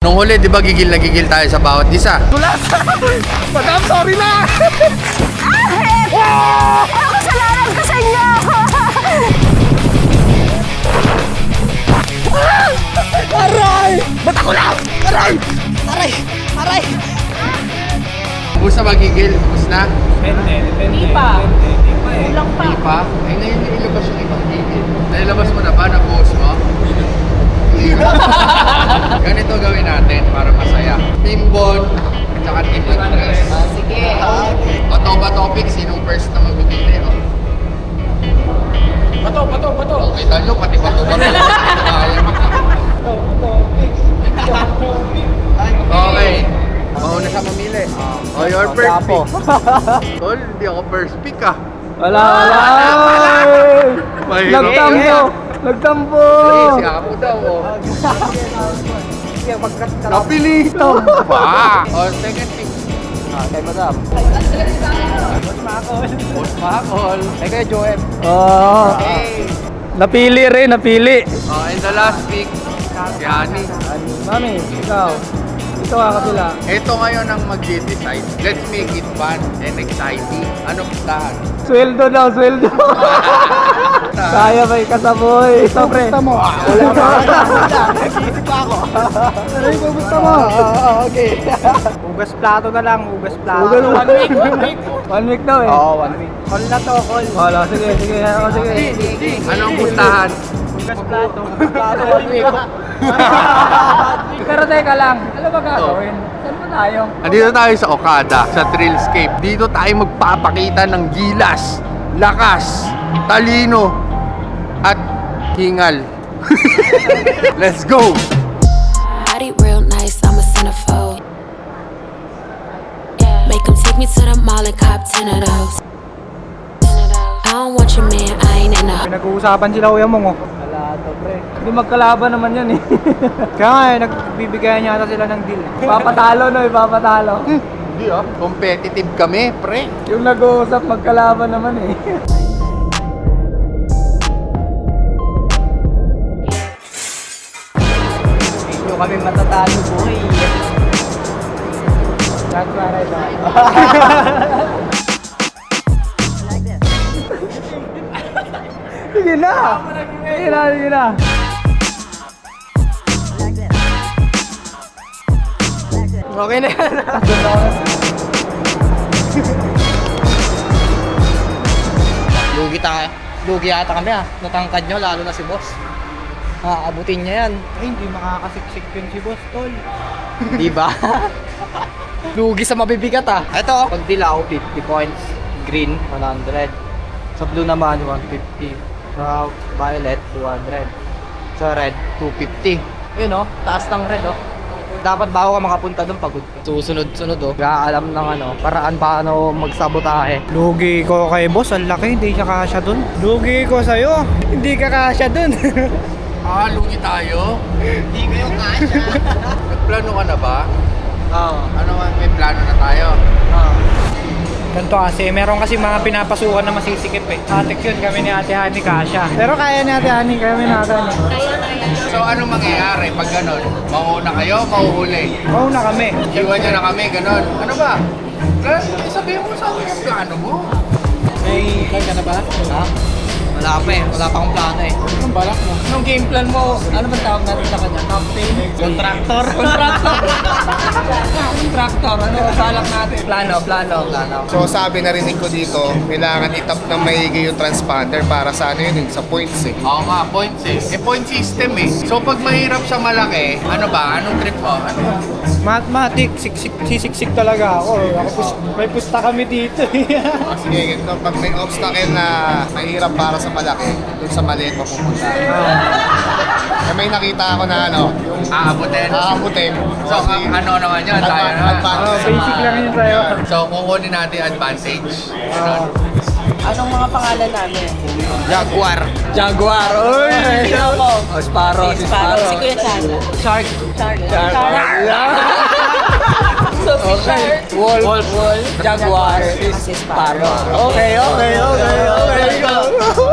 Nung huli, di ba gigil na gigil tayo sa bawat isa? Tulas! Madam, sorry na! Ano kasalanan ko sa inyo? Aray! Ba't ako lang? Aray! Aray! Aray! Tapos na magigil? Tapos na? Hindi pa. Kulang pa. Hindi pa? Eh ngayon yung ilabas yung ibang gigil. Nailabas mo na ba? Nabuhos mo? Ganito gawin natin para masaya. Team Bon, tsaka Team Andres. Sige. Bato ba topic? Sinong first na magbibili? Oh. Bato! Okay, talo, pati bato. Okay. Mauna siya mamili. Oh, your first pick. Tol, hindi ako first pick ah. Wala! Mahirap. Nagtampo! Si ako daw oh. Napili ito. Pa! Oh, second pick. Kay Madam. Boss Macol. Kay Joem. Oo. Napili rin, napili. Oh, and the last pick, si Ani. Mami, ikaw. Ito ka kapila. Ito ngayon ang mag-decide. Let's make it fun and exciting. Anong plahan? Sweldo daw, sweldo. Kaya may kasaboy. Sobre. Gusto mo? Wala pa. Nag-iisip pa ako. Ano yung gusto mo? Okay. Hugas plato na lang, hugas plato. One week. 1 week daw eh. Oo, 1 week. Call na to, call. Wala, sige. Anong puntahan? Hugas plato. Hugas plato, 1 week. Pero teka lang, ano ba gagawin? Saan ba tayo? Andito tayo sa Okada, sa Thrillscape. Dito tayo magpapakita ng gilas, lakas, talino, at hingal. Let's go! Body real nice, I'm a centerfold. Make them take me to the mall and cop 10 of those. I don't want your man, I ain't in a. Pinag-uusapan sila kuya mong wala to pre. Hindi magkalaban naman yan eh. Kaya nga eh, nagbibigayan yata sila ng deal. Papatalo no, ipapatalo. Hindi ah, competitive kami, pre. Yung nag-uusap magkalaban naman eh. Hindi kami matatalo boy. That's what I thought. Sige na! Sige na! Okay na yan. Lugi ata kami ah. Natangkad nyo, lalo na si boss. Abutin niya yan. Ay, hindi makakasiksik yun si Boss Tol. Di ba? Lugi sa mabibigat ah. Ito, pag dilaw, 50 points. Green, 100. Sa blue naman, 150. Sa violet, 200. Sa red, 250. Yun oh, taas ng red oh. Dapat bago ka makapunta doon, pagod ka. Susunod-sunod oh. Kaalam ng paraan paano magsabotahe. Lugi ko kay Boss, ang laki, hindi siya kasya dun. Lugi ko sa'yo, hindi ka kasya dun. Lugi tayo. Hindi kayo kasya. Nagplano ka na ba? Oo. Ano nga, may plano na tayo? Ganito kasi, meron kasi mga pinapasukan na masisikip eh. Atik yun, kami ni Ate Hani kasya. Pero kaya ni Ate Hani, kami natin. So, ano mangyayari pag gano'n? Mauuna kayo, mauhuli? Oo na kami. Iwan nyo na kami, gano'n. Ano ba? Sabihin mo sa akin yung plano mo. May plan ka na ba? Ha? Wala pa eh. Wala pa akong plano eh. Anong balak mo? Anong game plan mo? Ano ba tawag natin sa kanya? Captain? Contractor. Contractor, ano ba balak natin? Plano. So sabi narinig ko dito, kailangan itap ng maigi yung transponder para sa ano yun, sa points eh. Oo nga, points eh. Point system eh. So, pag mahirap sa malaki, ano ba? Anong trip mo? Ano? Mathematic, sisiksik talaga ako. May pusta kami dito. Sige, ganito, pag may obstacle na mahirap para sa malaki, dun sa maliit mapupunta. Eh, may nakita ako na ano, yung Aabutin. So, Kasi, ano naman yun? Tayo na. advantage. Basic lang yun sa'yo. So, kukunin natin advantage. Ganun. Anong mga pangalan namin? Jaguar. Jaguar, oy! Sino ko? Oh, Sparrow. Si Kuya Chan. Shark. So, si Shark. Wolf. Jaguar. Si Sparrow. Okay.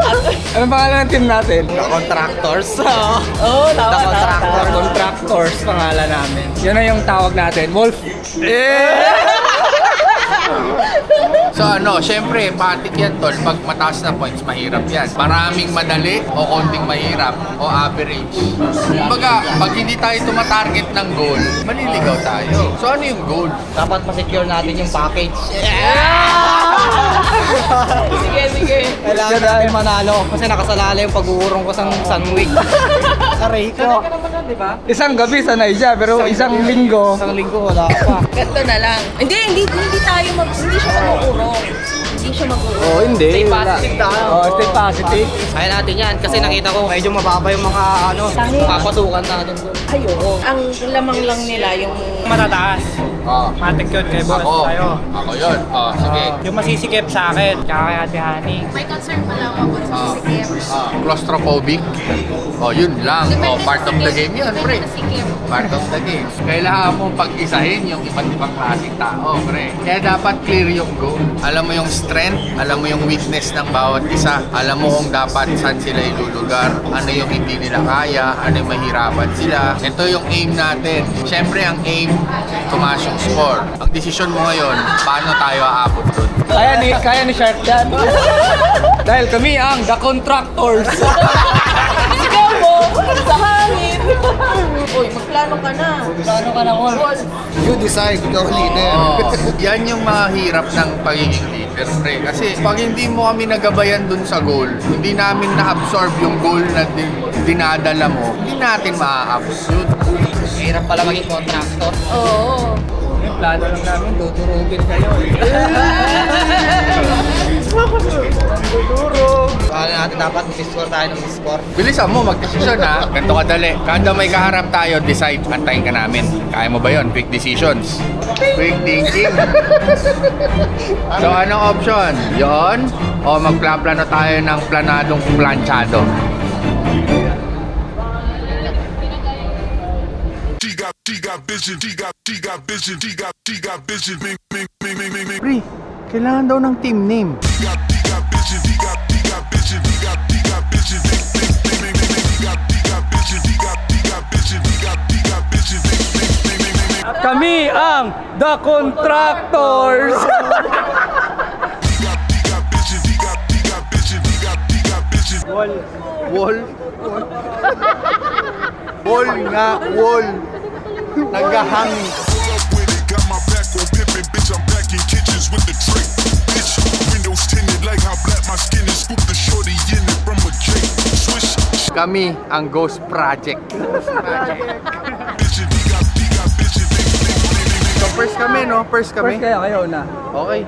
At Anong pangalan ng team natin? The Contractors. Oo, The tama, Contractors. tama. Contractors, pangalan namin. Yan na yung tawag natin. Wolf. So ano, syempre, patik yan tol. Pag mataas na points, mahirap yan. Maraming madali o konting mahirap o average. Kumbaga, pag hindi tayo tumatarget ng goal, maliligaw tayo. So ano yung goal? Dapat ma-secure natin yung package. Sige, sige. Kailangan natin manalo kasi nakasalala yung pag-uurong ko sa Sunweek. Aray ko. Isang gabi sanay siya, pero isang linggo. Isang linggo wala ka pa. Ganto na lang. Hindi tayo hindi siya mag-uurong. Hindi siya mag-uurong. Oh, hindi. Stay positive tayo. Oh, stay positive. Kaya natin yan kasi nakita ko medyo mababa yung mga papasukan natin doon. Ayoko. Ang lamang lang nila yung Matataas. Oh, Matik yun kay boss. Tayo. ako yun. Oh, sige. Yung masisikip sa akin, tsaka kay Ate Honey. may concern pa lang ako sa sisikip. Claustrophobic. Oh, yun lang. Oh, part of the game yan, pre. Part of the game. Kailangan mong pag-isahin yung iba't ibang klaseng tao, pre. Kaya dapat clear yung goal. Alam mo yung strength, alam mo yung weakness ng bawat isa, alam mo kung dapat saan sila ilulugar, ano yung hindi nila kaya, ano yung mahirapan sila. Ito yung aim natin. Siyempre, ang aim, tumaas yung score. Ang desisyon mo ngayon, paano tayo aabot dun? Kaya ni Shark yan. Dahil kami ang The Contractors. Sigaw mo! Sa hangin! Uy, magplano ka na. Plano ka na, Wolf. You decide, ikaw leader. Oo. Yan yung mga hirap ng pagiging leader, pre. Kasi pag hindi mo kami nagabayan dun sa goal, hindi namin na-absorb yung goal na dinadala mo, hindi natin maa-abot yun. Mahirap pala maging contractor. Oo. Yung plano lang namin, dudurugin kayo. Kaya natin dapat mag-score tayo ng score. Bilisan mo, mag-desisyon ha. Ganito kadali. Kada may kaharap tayo, decide. Antayin ka namin. Kaya mo ba yon? Quick decisions. Quick thinking. So, anong option? Yon? O magplano tayo ng planadong planchado? She got vision, she got vision, she got vision, ming, ming, ming, ming, ming, ming. Pre, kailangan daw ng team name. She got vision, she got vision, she got vision, ming, ming, ming, ming, ming. She got vision, she got vision, she got vision, ming, ming, ming, ming, ming. Kami ang The Contractors. She got vision, she got vision, she got vision. Wall? Wall nga, wall. Naghahangin. Pull up with it, got my back on pimpin', bitch. I'm back in kitchens with the tray. Bitch, windows tinted like how black my skin is. Scoop the shorty in it from a cake. Swish, Kami ang Ghost Project. vision, he got vision, ming, ming, ming, ming, ming. So first kami, no? First kami. First kayo na. Okay.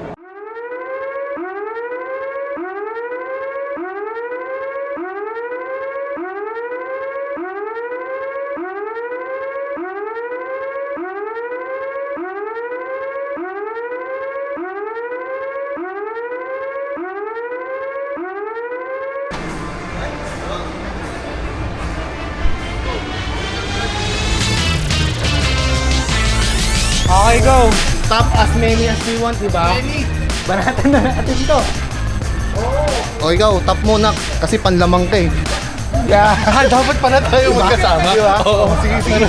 Okay, go. Tap as many as we want, di ba? Banatan na natin to. O ikaw, tap muna kasi panlamang ka eh. Yeah. Dapat pala tayo magkasama. Di ba? Oo. Sige, sige.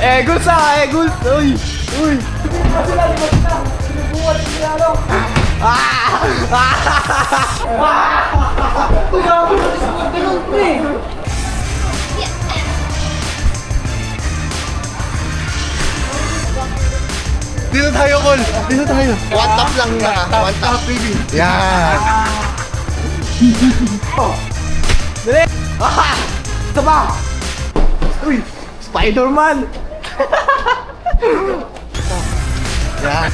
Eagles ah, Eagles. Uy. Uy. Dito tayo, Col. Dito tayo. One tap lang na. One tap, baby. Yan. Dali. Ito ba? Uy. Spider-Man. Yan.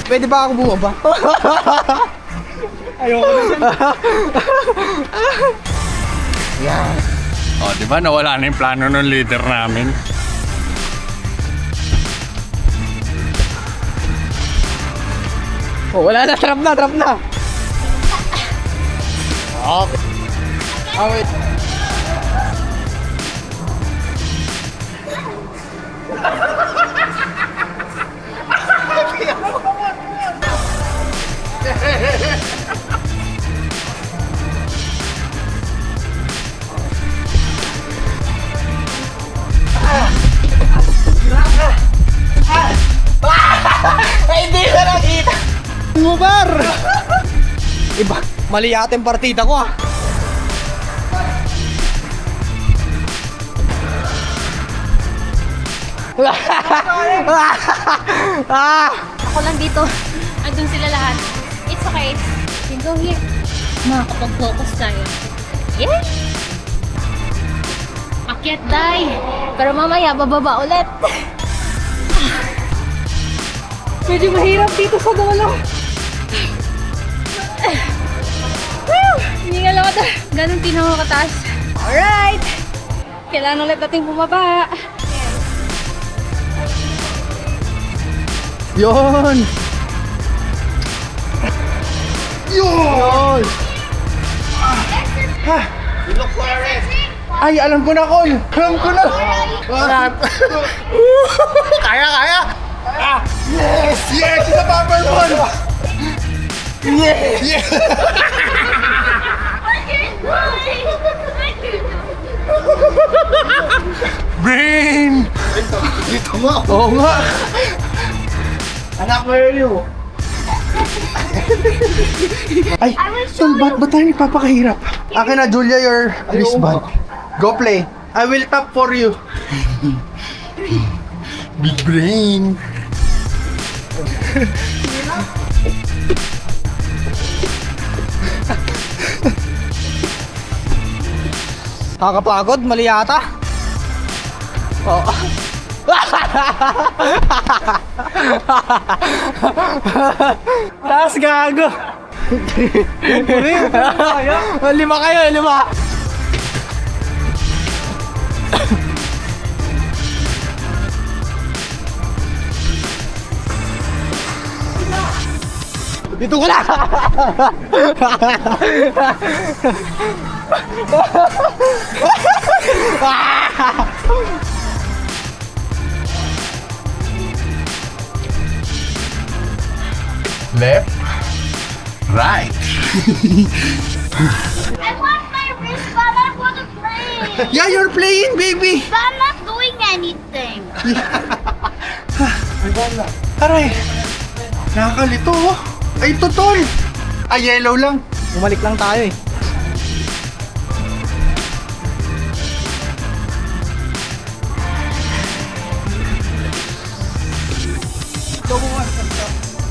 Pwede ba ako bumaba? Ayoko na dyan. Yan. O, di ba nawala na yung plano ng leader namin? Oh, wala na. Trap na, trap na. Okay. Ah, wait. mo, par! Iba, mali yata yung partida ko ah. Ako lang dito. Andun sila lahat. It's okay. You go here. Makakapag-focus tayo. Yeah! Akyat, Day. Pero mamaya, bababa ulit. Medyo mahirap dito sa dulo. Hindi nga lang ako ganun pinakakataas. Alright! Kailangan ulit natin bumaba. Yun! Yun! You look for a rest. Ay, alam ko na, Col! Alam ko na! Kaya, kaya! Yes! Yes! Sa Papa Ron! Yes! Yes! Brain! Dito mo. Oo nga! Anak, where are you? Ay, Tol, ba't tayo nagpapakahirap? Akin na, Julia, your wristband. Go play. I will tap for you. Big brain. Nakakapagod, mali yata. Oo. Taas gago. Lima kayo, lima. Dito ko na. Left. Right. I want my wristband. I want to play. Yeah, you're playing, baby. But I'm not doing anything. Aray. Nakakalito, oh. Ay, ito, Tol. Ay, yellow lang. Bumalik lang tayo eh.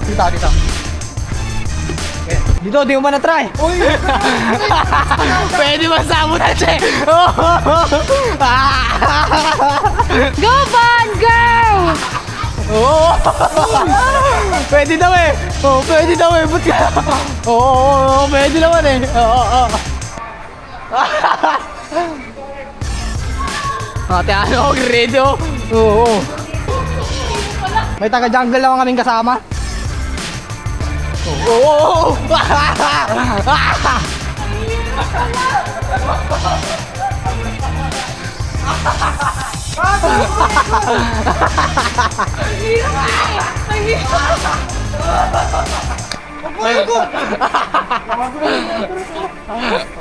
Dito, dito. Okay. Dito, di mo ba na-try? Uy! Pwede ba sa mo na siya? Go, Van! Go! Oo! Pwede daw eh! Oo, pwede daw eh! Ba't ka? Oo, pwede naman eh! Oo. Ate, ano? Ready oh! Oo. May taga-jungle lang kaming kasama. Oo!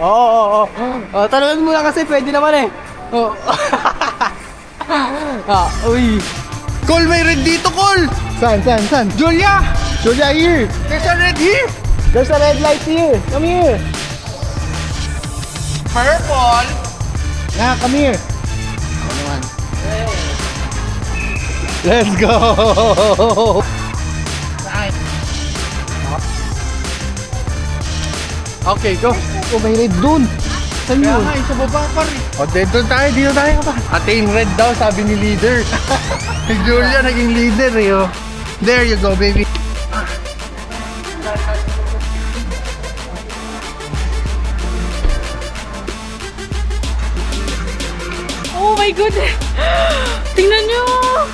Oo. Tanungin mo lang kasi pwede naman eh. Oo. Uy. Col, may red dito, Col. Saan? Julia. Julia, here. There's a red here. There's a red light here. Come here. Purple. Nah, come here. Let's go. Okay, go. Oh, may red dun. Saan Kaya yun? nga, isa baba pa rin. O, dito tayo pa. Attain red daw, sabi ni leader. Si Julia naging leader eh, oh. There you go, baby. Oh my goodness! Tingnan nyo!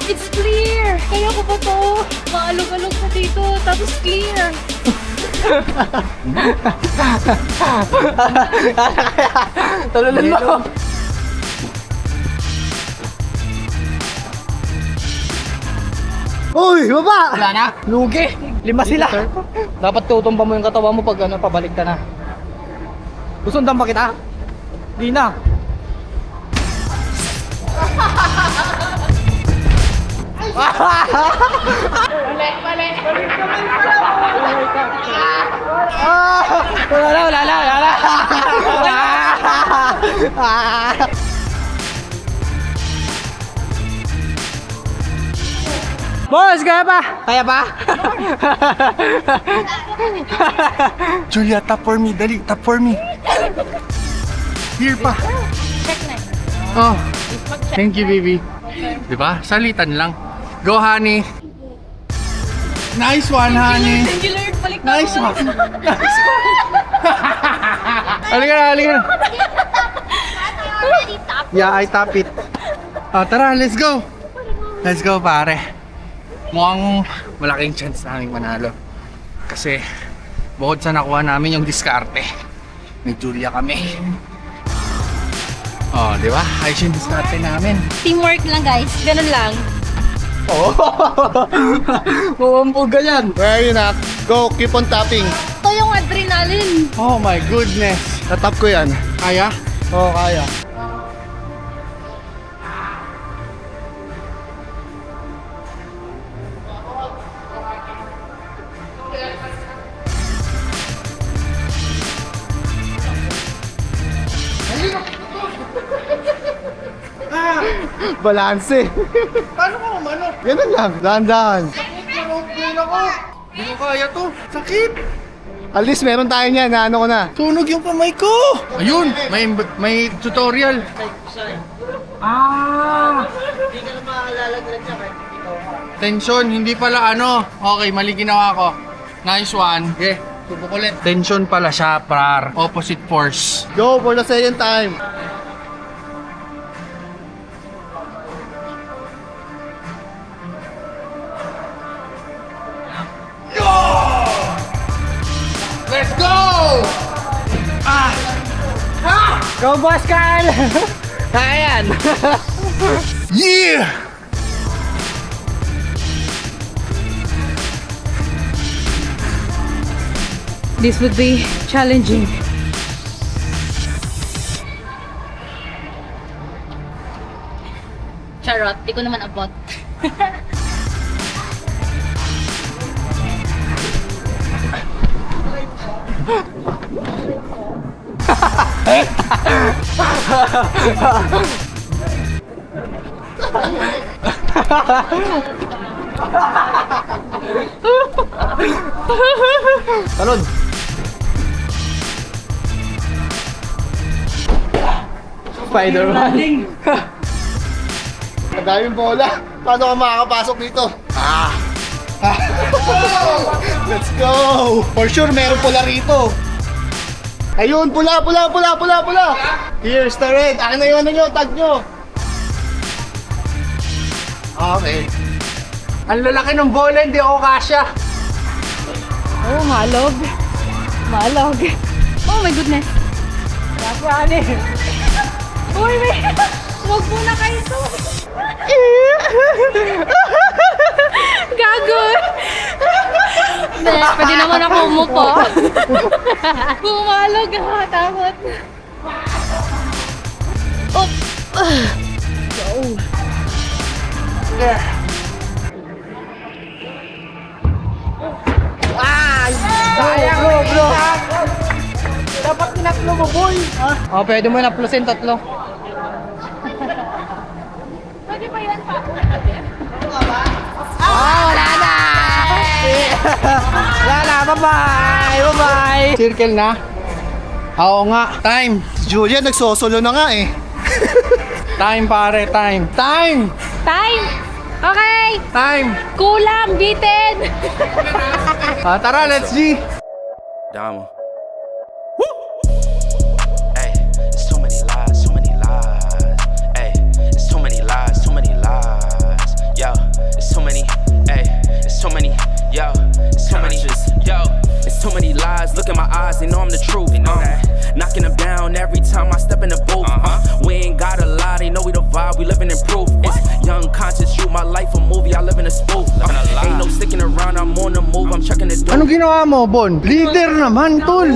It's clear! Kaya ko ba to? Maalog-alog na dito, tapos clear. Talunan mo. Uy, baba! Wala na. Lugi. 5 sila. Dapat tutumba mo yung katawan mo pag pabalik ka na. Susundan pa kita? Di na. Wala na. Boss, kaya pa? Kaya pa? Julia, tap for me. Dali, tap for me. Here pa. Oh. Thank you, baby. Diba? Salitan lang. Go, honey. Nice one, honey. Thank you, Lord. Balik na Nice ako. one. Nice one. Halika na. Yeah, I tap it. Oh, tara, let's go. Let's go, pare. Mukhang malaking chance namin manalo. Kasi bukod sa nakuha namin yung diskarte, may Julia kami. Oh, di ba? Ayos yung diskarte namin. Teamwork lang, guys. Ganun lang. Uwampog ka yan. Where are you, Nak? Go, keep on tapping. Ito yung adrenaline. Oh my goodness. Natap ko yan. Kaya? Oo, kaya. Balanse. Paano ko umano? Ganun lang, dahan-dahan. Hindi ko kaya to. Sakit. At least meron tayo niyan, na ano ko na. Tunog yung kamay ko. Ayun, may tutorial. Hindi ka na makalalaglag niya kahit hindi ka Tension, hindi pala ano. Okay, mali ginawa ko. Nice one. Okay, subok ulit. Tension pala siya, par. Opposite force. Go for the second time. Let's go! Go, Boss Carl! Kaya yan! Yeah! This would be challenging. Charot, di ko naman abot. Talon! Spider-Man! Ang daming bola. Paano ka makakapasok dito? Let's go! For sure, meron pula rito. Ayun, pula! Here's the red. Akin na yung ano nyo, tag nyo. Okay. Ang lalaki ng bola, hindi ako kasya. Oh, malog. Oh my goodness. Uy, may... Huwag muna kayo to. Gago. Hindi, pwede naman ako umupo. Bumalog ako, takot. Up. Bro! Dapat tinatlo mo, boy! Oh, pwede mo na plusin tatlo. Pwede pa yan pa. Wala na! Bye-bye! Circle na? Oo nga. Time. Julia, nagsosolo na nga eh. Time, pare. Time. Time! Okay! Time. Kulang, bitin! Tara, let's G. Dama. Woo! Hey, it's too many lies. Hey, it's too many lies. Yo, it's too many. Hey, it's too many. Yo, it's too many. Yo, it's too many lies. Look in my eyes, they know I'm the truth. Knocking them down every time I step in the booth. We ain't gotta lie, they know we the vibe. We living in proof. truth. It's young conscious, shoot my life a movie. I live in a spoof. Ain't no sticking around, I'm on the move. I'm checking it Anong ginawa mo, Bon? Leader naman, tol.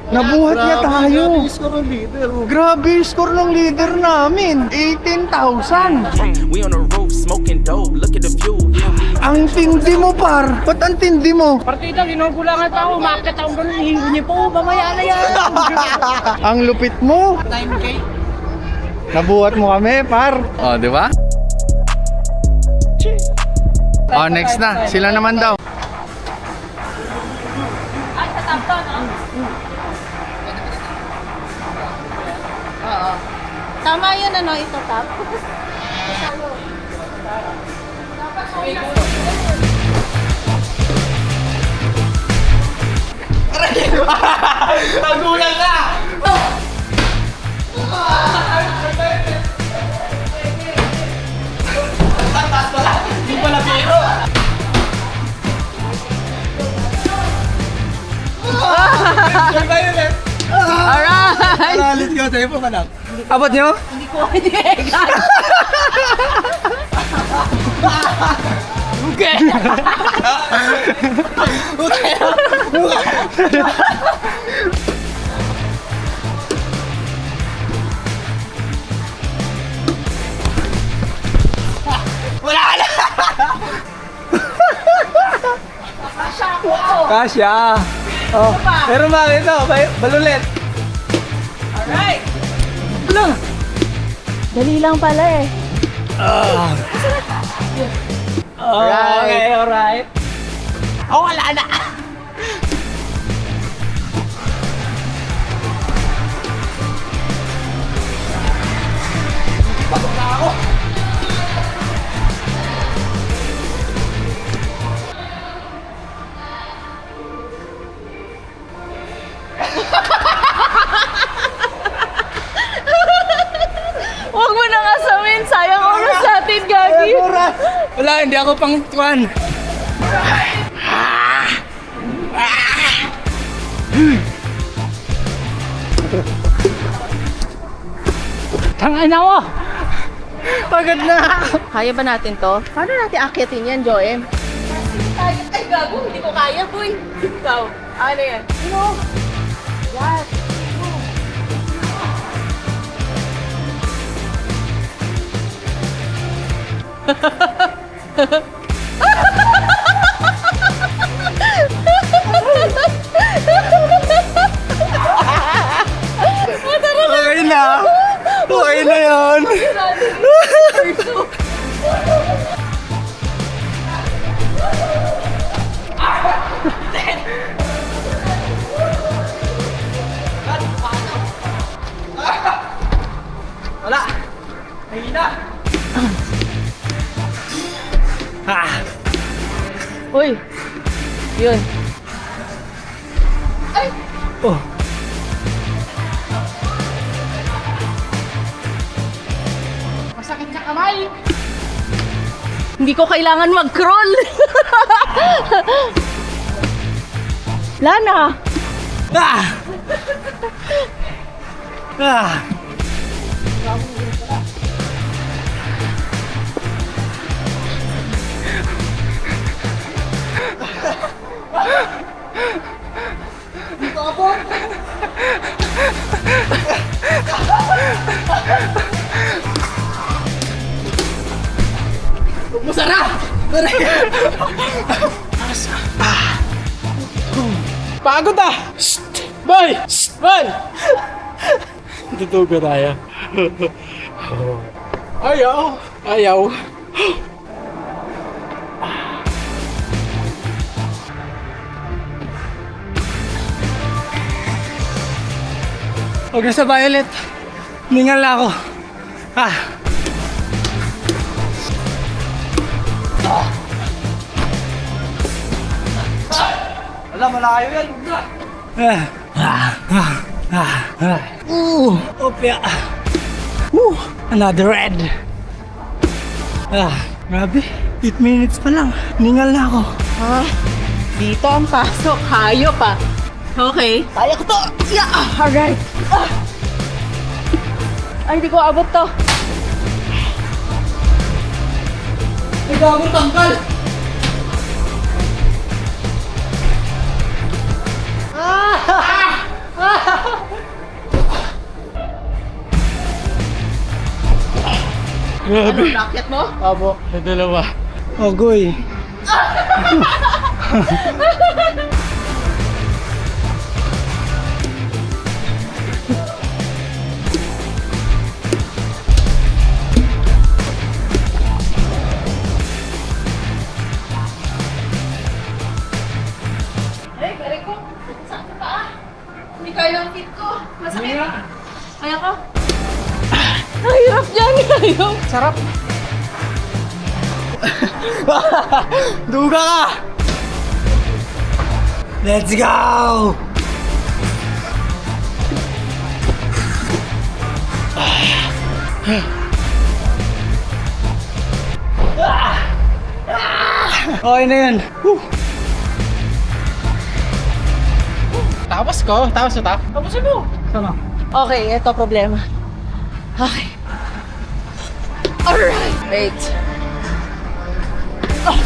Nabuhat niya tayo. Score ng leader. Grabe yung score ng leader namin. 18,000. We on the roof, smoking dope. Look at the view. Ang tindi mo, par. Ba't ang tindi mo? Partida, ginugulangan pa ako. Makakit akong ganun. Hingo niyo po. Mamaya na yan. Ang lupit mo. Time cake. Nabuhat mo kami, par. Oh, di ba? Oh, next na. Sila naman daw. Ay, sa top down, Oo. Tama yun, ano, ito top. Nagulang ka! Hindi pala biro! Alright! Let's go, tayo po ka lang. Abot nyo? Hindi ko hindi. Okay. Kasya! Oh, meron ba ito? Balulit! Alright! Dali lang pala eh. Okay, alright. Oh, wala na! Huwag mo nang asamin. Sayang oras natin, Gagi. Wala, hindi ako pang tuwan. Tangay na mo! Pagod na! Kaya ba natin to? Paano natin akyatin yan, Joem? Ay, gago. Hindi ko kaya, boy. Ikaw. Ano yan? No. Yes. Okay na! Okay na yun! Wala! Mahina! Uy! Yun. Oh! Masakit sa kamay! Hindi ko kailangan mag-crawl! Lana! Ah! Ah! Masarap! Pagod ah! Shh! Boy! Shh! Boy! Tutugo tayo. Ayaw! Ayaw! Huwag na sa Violet. Ningal na ako. Ah! Wala, malayo yan. Opya. Another red. Grabe. 8 minutes pa lang. Ningal na ako. Dito ang pasok. Hayo pa. Okay. Kaya ko to. Yeah. Alright. Ay, hindi ko abot to. gago, tanggal! Grabe. Racket mo? Abo. May dalawa. Ogoy. Ay, gari ko. Saan ka pa? Hindi kaya ang fit ko. Masakit. Kaya ko. Ang hirap dyan. Ayaw. Sarap. Duga ka! Let's go! Okay na yan. Tapos ko? Tapos mo ta? Tapusin mo. Sana? Okay, ito problema. Okay. Alright. Wait. Oh,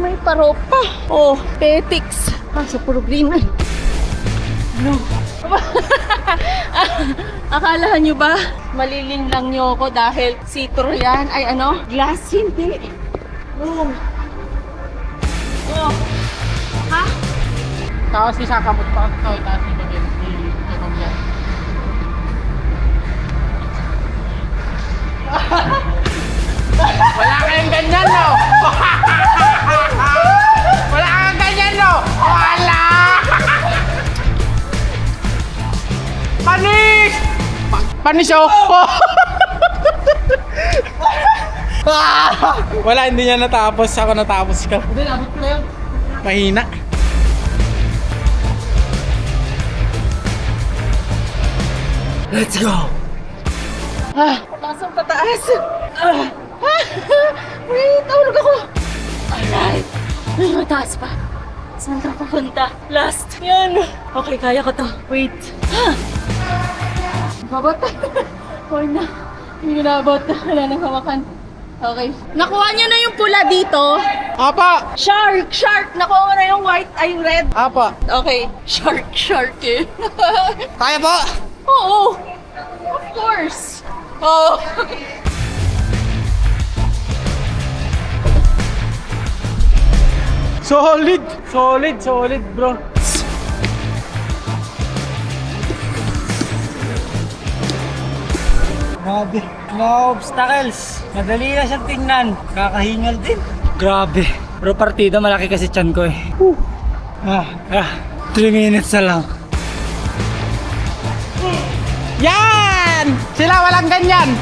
may paropa. Oh, petics. Sa problema. Ano? Akalahan nyo ba? Maliling lang nyo ako dahil citro yan. Ay ano? Glass hindi. Oh. Oh. Ha? Tapos isakamot pa ito. Tapos ibigin. Ibigin yan. Wala kayong ganyan, no? Wala kang ganyan, no? Wala! Panis! Panis, oh! Wala, hindi niya natapos. Ako natapos ka. Hindi, nabot ko na yun. Mahina. Let's go! Pasang pataas. Wait, tulog ako. Alright. Ay, mataas pa. Saan ka papunta? Last. Yan. Okay, kaya ko to. Wait. Babot. Or na. Hindi ko naabot. Wala nang hawakan. Okay. Nakuha niyo na yung pula dito. Apa! Shark! Shark! Nakuha mo na yung white, ay yung red. Apa! Okay. Shark, shark eh. Kaya po! Oo. Of course. Oh. Solid! Solid, solid bro. Grabe. No obstacles. Madali na siyang tingnan. Kakahingal din. Grabe. Bro, partida malaki kasi tiyan ko eh. 3 minutes na lang. Yan! Sila walang ganyan!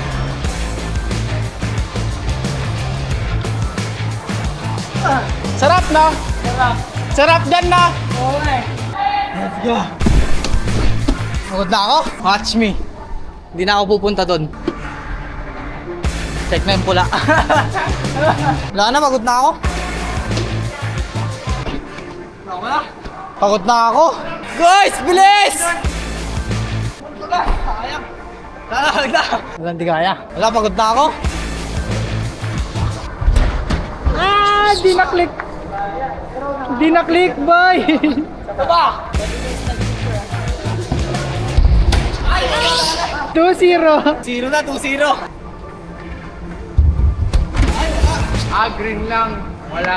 Sarap, no? Sarap. Sarap dyan, no? Let's go. Pagod na ako? Watch me. Hindi na ako pupunta doon. Check na yung pula. Wala na, pagod na ako. Pagod na ako. Guys, bilis! Wala, hindi kaya. Wala, pagod na ako. Di na-click. Di na-click, boy. Ito ba? 2-0. 0 na, 2-0. Green lang. Wala.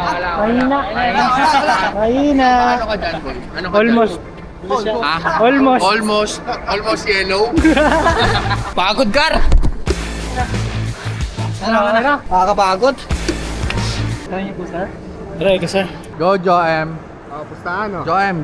Mahina. Ano ka dyan, boy? Ano ka Almost. Almost. Almost yellow. Pagod, Gar! Ano? Nakakapagod. Try ko, sir. Go, Joem. Pustahan, no? Joem.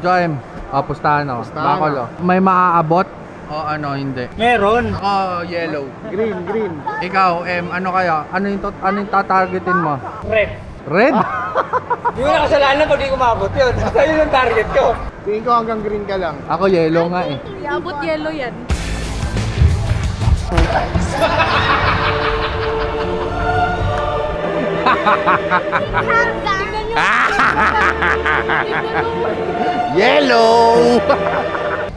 Pustahan, no? Bakolo. May maaabot? O ano, hindi? Meron. Yellow. Green. Ikaw, ano kaya? Ano yung tatargetin mo? Red. Red? Hindi mo nakasalanan pag di kumabot yun. Basta yun ang target ko. Tingin ko hanggang green ka lang. Ako yellow nga eh. Abot yellow yan. Yellow!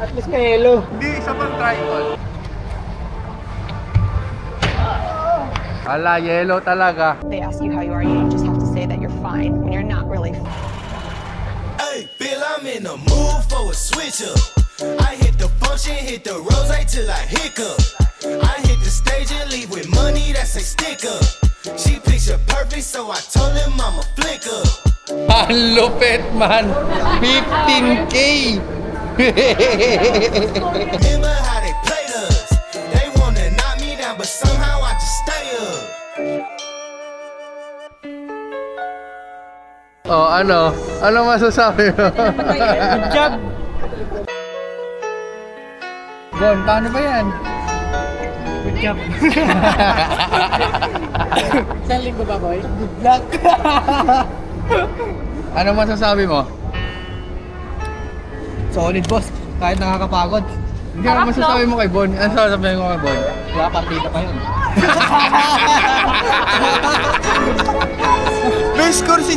At least may yellow. Hindi, isa pang triangle. Ala, yellow talaga. They ask you how you are, you just have to say that you're fine when you're not really. Hey, Bill, I'm in the mood for a switch up. I hit the function, hit the rose till I hiccup. I hit the stage and leave with money that's a sticker. She picture perfect, so I told him I'm a flicker. Ang lupit man. 15K. Remember how they played us? They wanna knock me down, but somehow I just stay up. Oh, ano? Ano masasabi mo? Good job! Bon, paano ba yan? Good job! Isang linggo ba, boy? Good luck! Ano masasabi mo? Solid, boss. Kahit nakakapagod. Hindi, ano masasabi mo kay Bon? Ano masasabi mo kay Bon? Wala, partida pa yun. Best score si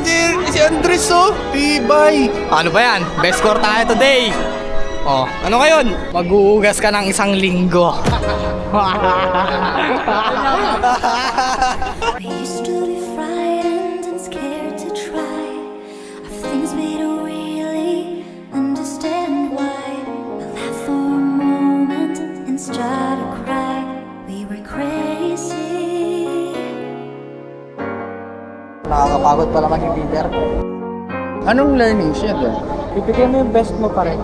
Andres, oh. Tibay. Ano ba yan? Best score tayo today. Oh, ano ngayon? Maghuhugas ka ng isang linggo. We used to be frightened and scared to try of things we don't really understand why. We laugh for a moment and start to cry. We were crazy. Nakakapagod pala maging leader. Anong learning siya doon? Ibigay mo yung best mo pa rin.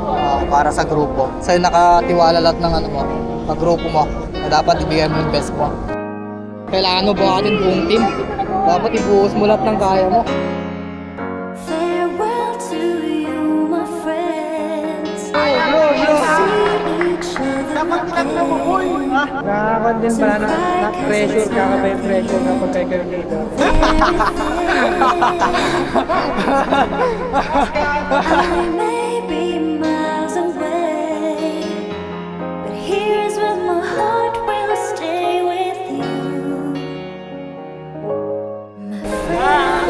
Para sa grupo. Sa'yo nakatiwala lahat ng ano mo, ng grupo mo. Na dapat ibigay mo yung best mo. Kailangan mo buhatin buong team. Dapat ibuhos mo lahat ng kaya mo. Farewell to you, my friends. See each other again. Nakakondin pala na pressure ka ba yung pressure na pagkay kayo dito? I may be miles away, but here's where my heart will stay with you. My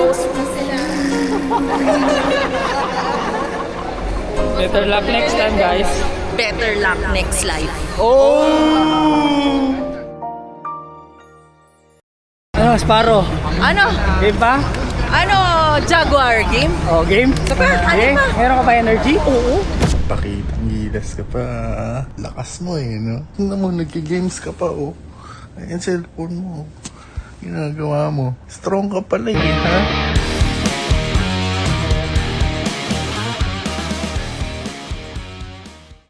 Better luck next time, guys. Better luck next life. Ano, Sparrow? Ano? Game ba? Ano? Jaguar game? Oh, game? Ano pa? Meron ka ba energy? Oo. Pakitang gilas ka pa. Lakas mo eh, no? Tingnan mo, nagki-games ka pa, oh. Ayan, cellphone mo. Ginagawa mo. Strong ka pala eh, ha?